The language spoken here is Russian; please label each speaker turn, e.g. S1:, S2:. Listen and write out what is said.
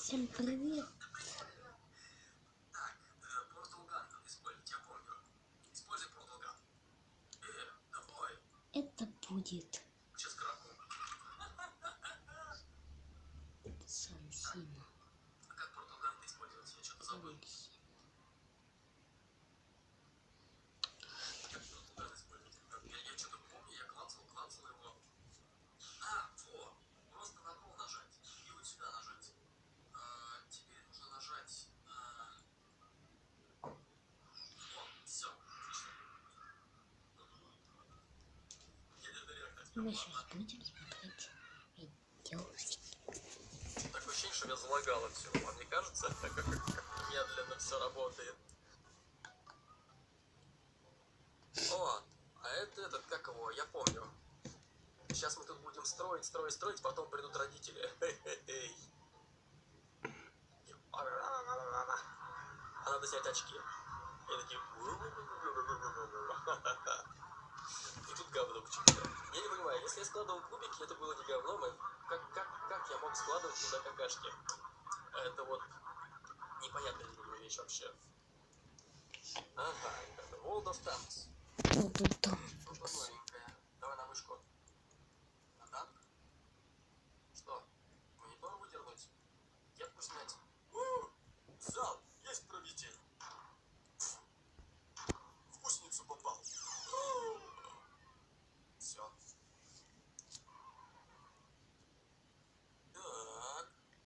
S1: Всем привет!
S2: Так, Порталган надо использовать, я помню. Используй Порталган. Давай.
S1: Это будет
S2: Сейчас краку.
S1: Сансина.
S2: А как Порталган использовать? Я что-то забыл. Порталган использовать. Я что-то помню, я клацал его. Во! Просто на пол нажать. И вот сюда нажать. Теперь нужно нажать. Все.
S1: Мы сейчас будем смотреть видео.
S2: Такое ощущение, что я залагало все. Вам не кажется, как медленно все работает? О, а это этот, как его, я помню. Сейчас мы тут будем строить, потом придут родители. А надо снять очки. И такие... И тут говно почему-то. Я не понимаю, если я складывал кубики, это было не говном. Как я мог складывать туда какашки? Это вот непонятная для меня вещь вообще. Ага, это World of Tanks.
S1: Вот тут